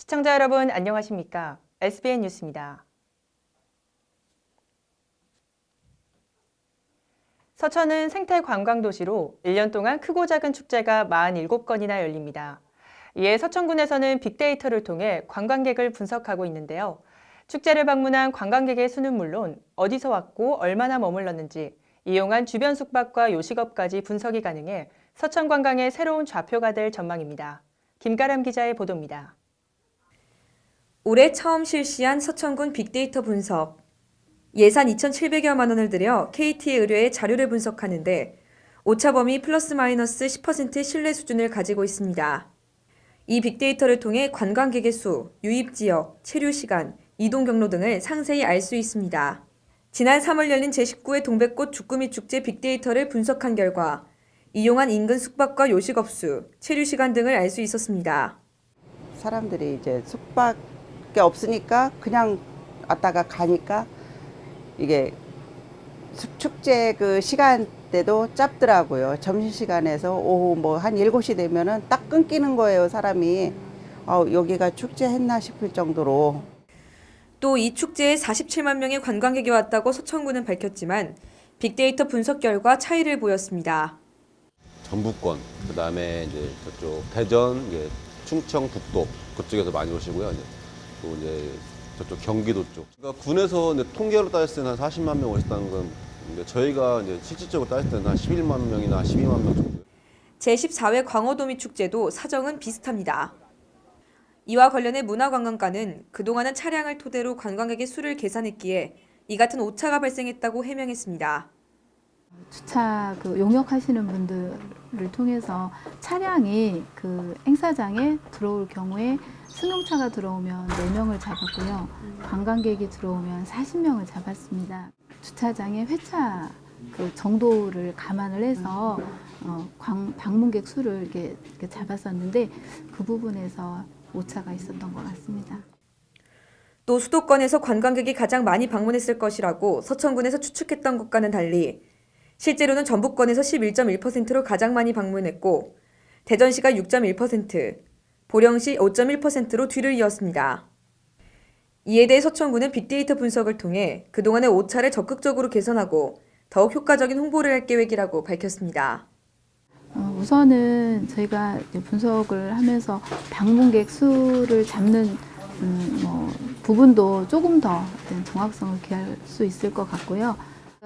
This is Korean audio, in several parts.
시청자 여러분 안녕하십니까? SBN 뉴스입니다. 서천은 생태 관광 도시로 1년 동안 크고 작은 축제가 47건이나 열립니다. 이에 서천군에서는 빅데이터를 통해 관광객을 분석하고 있는데요. 축제를 방문한 관광객의 수는 물론 어디서 왔고 얼마나 머물렀는지 이용한 주변 숙박과 요식업까지 분석이 가능해 서천 관광의 새로운 좌표가 될 전망입니다. 김가람 기자의 보도입니다. 올해 처음 실시한 서천군 빅데이터 분석. 예산 2,700여만 원을 들여 KT 의뢰의 자료를 분석하는데 오차범위 플러스 마이너스 10% 신뢰 수준을 가지고 있습니다. 이 빅데이터를 통해 관광객의 수, 유입지역, 체류 시간, 이동 경로 등을 상세히 알 수 있습니다. 지난 3월 열린 제19회 동백꽃 주꾸미 축제 빅데이터를 분석한 결과 이용한 인근 숙박과 요식업 수, 체류 시간 등을 알 수 있었습니다. 사람들이 이제 숙박이 없으니까 그냥 왔다가 가니까 이게 축제 그 시간대도 짧더라고요. 점심시간에서 오후 뭐 한 7시 되면은 딱 끊기는 거예요, 사람이. 여기가 축제했나 싶을 정도로. 또 이 축제에 47만 명의 관광객이 왔다고 서천군은 밝혔지만 빅데이터 분석 결과 차이를 보였습니다. 전북권, 그다음에 이제 저쪽 대전, 이제 충청, 북도 그쪽에서 많이 오시고요. 또 이제 저쪽 경기도 쪽. 그러니까 군에서 이제 통계로 따졌을 때는 한 40만 명 오셨다는 건 저희가 이제 실질적으로 따졌을 때는 한 11만 명이나 12만 명 정도. 제14회 광어도미 축제도 사정은 비슷합니다. 이와 관련해 문화관광과는 그동안은 차량을 토대로 관광객의 수를 계산했기에 이 같은 오차가 발생했다고 해명했습니다. 주차 용역하시는 분들을 통해서 차량이 그 행사장에 들어올 경우에 승용차가 들어오면 4명을 잡았고요. 관광객이 들어오면 40명을 잡았습니다. 주차장의 회차 그 정도를 감안을 해서 방문객 수를 이렇게 잡았었는데 그 부분에서 오차가 있었던 것 같습니다. 또 수도권에서 관광객이 가장 많이 방문했을 것이라고 서천군에서 추측했던 것과는 달리 실제로는 전북권에서 11.1%로 가장 많이 방문했고 대전시가 6.1%, 보령시 5.1%로 뒤를 이었습니다. 이에 대해 서천군은 빅데이터 분석을 통해 그동안의 오차를 적극적으로 개선하고 더욱 효과적인 홍보를 할 계획이라고 밝혔습니다. 우선은 저희가 분석을 하면서 방문객 수를 잡는 부분도 조금 더 정확성을 기할 수 있을 것 같고요.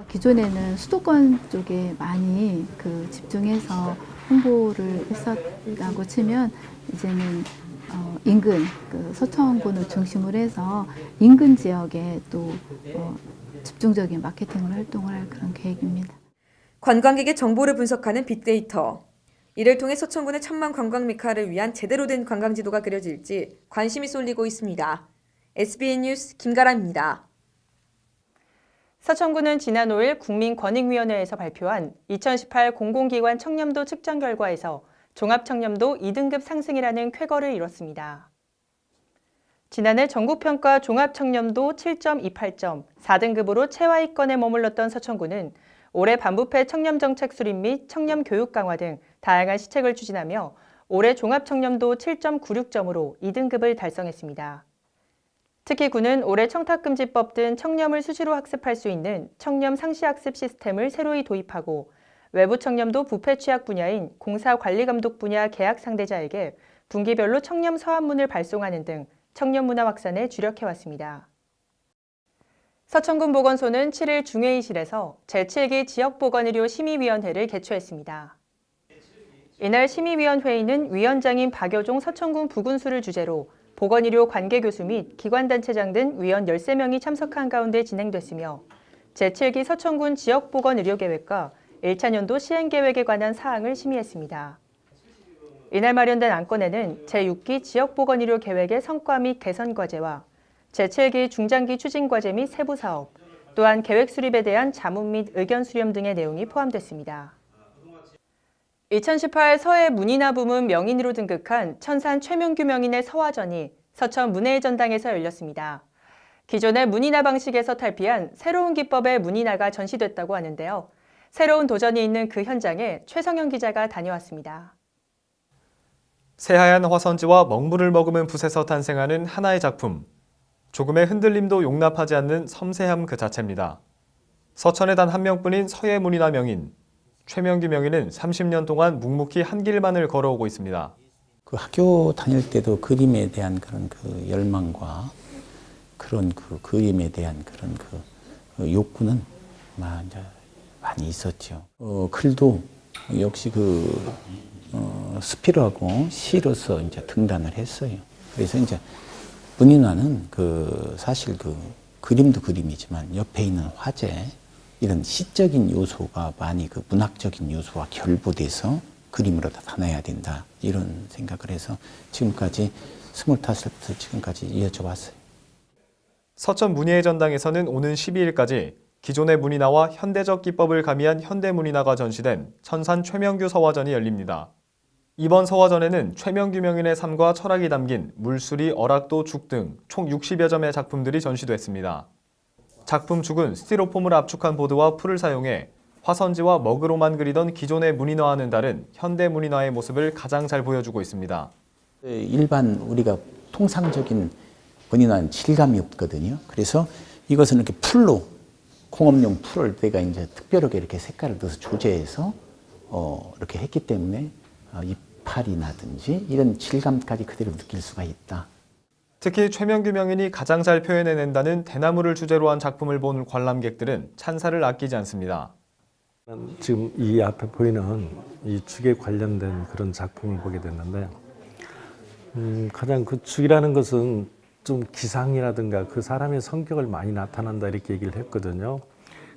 기존에는 수도권 쪽에 많이 집중해서 홍보를 했었다고 치면 이제는 인근 서천군을 중심으로 해서 인근 지역에 또 집중적인 마케팅 활동을 할 그런 계획입니다. 관광객의 정보를 분석하는 빅데이터. 이를 통해 서천군의 천만 관광 메카를 위한 제대로 된 관광지도가 그려질지 관심이 쏠리고 있습니다. SBN 뉴스 김가람입니다. 서천군은 지난 5일 국민권익위원회에서 발표한 2018 공공기관 청렴도 측정 결과에서 종합청렴도 2등급 상승이라는 쾌거를 이뤘습니다. 지난해 전국평가 종합청렴도 7.28점, 4등급으로 최하위권에 머물렀던 서천군은 올해 반부패 청렴정책 수립 및 청렴교육 강화 등 다양한 시책을 추진하며 올해 종합청렴도 7.96점으로 2등급을 달성했습니다. 특히 군은 올해 청탁금지법 등 청렴을 수시로 학습할 수 있는 청렴 상시학습 시스템을 새로이 도입하고 외부 청렴도 부패 취약 분야인 공사관리감독 분야 계약 상대자에게 분기별로 청렴 서한문을 발송하는 등 청렴 문화 확산에 주력해왔습니다. 서천군 보건소는 7일 중회의실에서 제7기 지역보건의료 심의위원회를 개최했습니다. 이날 심의위원회의는 위원장인 박여종 서천군 부군수를 주재로 보건의료 관계교수 및 기관단체장 등 위원 13명이 참석한 가운데 진행됐으며 제7기 서천군 지역보건의료계획과 1차 년도 시행계획에 관한 사항을 심의했습니다. 이날 마련된 안건에는 제6기 지역보건의료계획의 성과 및 개선과제와 제7기 중장기 추진과제 및 세부사업, 또한 계획 수립에 대한 자문 및 의견 수렴 등의 내용이 포함됐습니다. 2018 서해 문인화 부문 명인으로 등극한 천산 최명규 명인의 서화전이 서천 문해의 전당에서 열렸습니다. 기존의 문인화 방식에서 탈피한 새로운 기법의 문인화가 전시됐다고 하는데요. 새로운 도전이 있는 그 현장에 최성영 기자가 다녀왔습니다. 새하얀 화선지와 먹물을 머금은 붓에서 탄생하는 하나의 작품. 조금의 흔들림도 용납하지 않는 섬세함 그 자체입니다. 서천에 단 한 명뿐인 서예문이나 명인. 최명규 명인은 30년 동안 묵묵히 한 길만을 걸어오고 있습니다. 그 학교 다닐 때도 그림에 대한 그런 그 열망과 그런 그 그림에 대한 그런 그 욕구는 많이 있었죠. 글도 역시 수필하고 시로서 이제 등단을 했어요. 그래서 이제 문인화는 사실 그림도 그림이지만 옆에 있는 화재 이런 시적인 요소가 많이 문학적인 요소와 결부돼서 그림으로 나타나야 된다 이런 생각을 해서 지금까지 25살부터 지금까지 이어져 왔어요. 서천 문예의 전당에서는 오는 12일까지 기존의 문인화와 현대적 기법을 가미한 현대문인화가 전시된 천산 최명규 서화전이 열립니다. 이번 서화전에는 최명규 명인의 삶과 철학이 담긴 물수리, 어락도, 죽 등 총 60여 점의 작품들이 전시됐습니다. 작품 죽은 스티로폼을 압축한 보드와 풀을 사용해 화선지와 먹으로만 그리던 기존의 문인화와는 다른 현대 문인화의 모습을 가장 잘 보여주고 있습니다. 일반 우리가 통상적인 문인화는 질감이 없거든요. 그래서 이것은 이렇게 풀로 콩업용 풀을 내가 이제 특별하게 이렇게 색깔을 넣어서 조제해서 이렇게 했기 때문에 이파리나든지 이런 질감까지 그대로 느낄 수가 있다. 특히 최명규 명인이 가장 잘 표현해낸다는 대나무를 주제로 한 작품을 본 관람객들은 찬사를 아끼지 않습니다. 지금 이 앞에 보이는 이 죽에 관련된 그런 작품을 보게 됐는데 가장 그 죽이라는 것은 좀 기상이라든가 그 사람의 성격을 많이 나타난다 이렇게 얘기를 했거든요.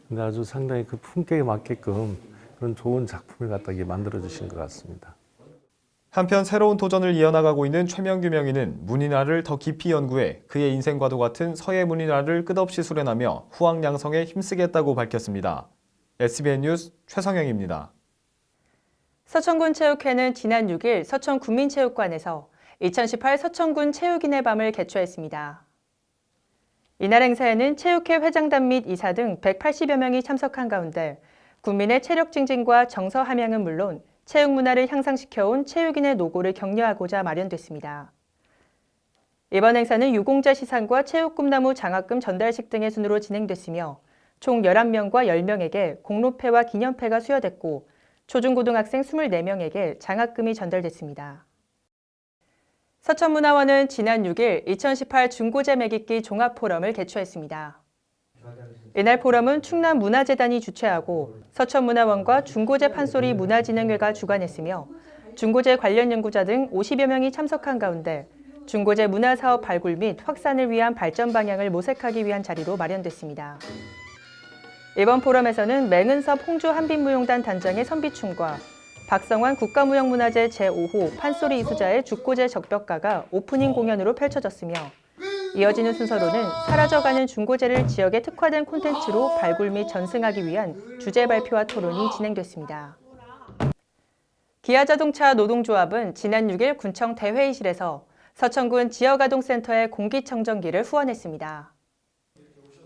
근데 아주 상당히 그 품격에 맞게끔 그런 좋은 작품을 갖다가 만들어 주신 것 같습니다. 한편 새로운 도전을 이어나가고 있는 최명규 명인은 문인화를 더 깊이 연구해 그의 인생과도 같은 서예 문인화를 끝없이 수련하며 후황양성에 힘쓰겠다고 밝혔습니다. SBN 뉴스 최성영입니다. 서천군 체육회는 지난 6일 서천군민체육관에서 2018 서천군 체육인의 밤을 개최했습니다. 이날 행사에는 체육회 회장단 및 이사 등 180여 명이 참석한 가운데 군민의 체력 증진과 정서 함양은 물론 체육 문화를 향상시켜온 체육인의 노고를 격려하고자 마련됐습니다. 이번 행사는 유공자 시상과 체육 꿈나무 장학금 전달식 등의 순으로 진행됐으며 총 11명과 10명에게 공로패와 기념패가 수여됐고 초중고등학생 24명에게 장학금이 전달됐습니다. 서천문화원은 지난 6일 2018 중고제 매깃기 종합포럼을 개최했습니다. 이날 포럼은 충남문화재단이 주최하고 서천문화원과 중고제 판소리 문화진흥회가 주관했으며 중고제 관련 연구자 등 50여 명이 참석한 가운데 중고제 문화사업 발굴 및 확산을 위한 발전 방향을 모색하기 위한 자리로 마련됐습니다. 이번 포럼에서는 맹은섭 홍주 한빛무용단 단장의 선비춤과 박성환 국가무형문화재 제5호 판소리 이수자의 죽고제 적벽가가 오프닝 공연으로 펼쳐졌으며 이어지는 순서로는 사라져가는 중고제를 지역에 특화된 콘텐츠로 발굴 및 전승하기 위한 주제 발표와 토론이 진행됐습니다. 기아자동차 노동조합은 지난 6일 군청 대회의실에서 서천군 지역아동센터의 공기청정기를 후원했습니다.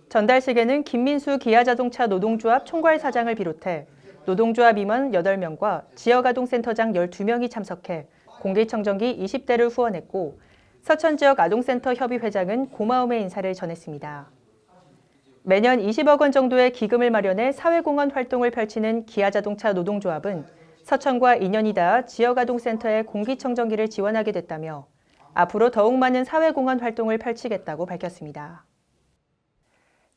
전달식에는 김민수 기아자동차 노동조합 총괄사장을 비롯해 노동조합 임원 8명과 지역아동센터장 12명이 참석해 공기청정기 20대를 후원했고 서천지역 아동센터 협의회장은 고마움의 인사를 전했습니다. 매년 20억 원 정도의 기금을 마련해 사회공헌 활동을 펼치는 기아자동차 노동조합은 서천과 인연이 닿아 지역아동센터에 공기청정기를 지원하게 됐다며 앞으로 더욱 많은 사회공헌 활동을 펼치겠다고 밝혔습니다.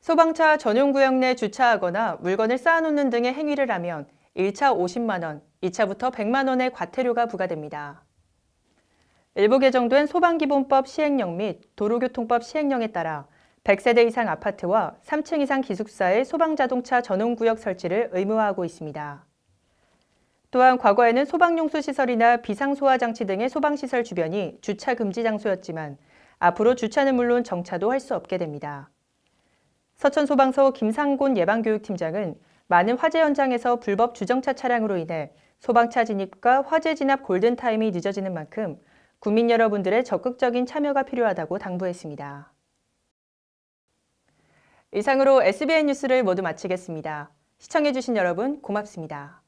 소방차 전용구역 내 주차하거나 물건을 쌓아놓는 등의 행위를 하면 1차 50만 원, 2차부터 100만 원의 과태료가 부과됩니다. 일부 개정된 소방기본법 시행령 및 도로교통법 시행령에 따라 100세대 이상 아파트와 3층 이상 기숙사의 소방자동차 전용구역 설치를 의무화하고 있습니다. 또한 과거에는 소방용수시설이나 비상소화장치 등의 소방시설 주변이 주차 금지 장소였지만 앞으로 주차는 물론 정차도 할 수 없게 됩니다. 서천소방서 김상곤 예방교육팀장은 많은 화재 현장에서 불법 주정차 차량으로 인해 소방차 진입과 화재 진압 골든타임이 늦어지는 만큼 국민 여러분들의 적극적인 참여가 필요하다고 당부했습니다. 이상으로 SBN 뉴스를 모두 마치겠습니다. 시청해주신 여러분 고맙습니다.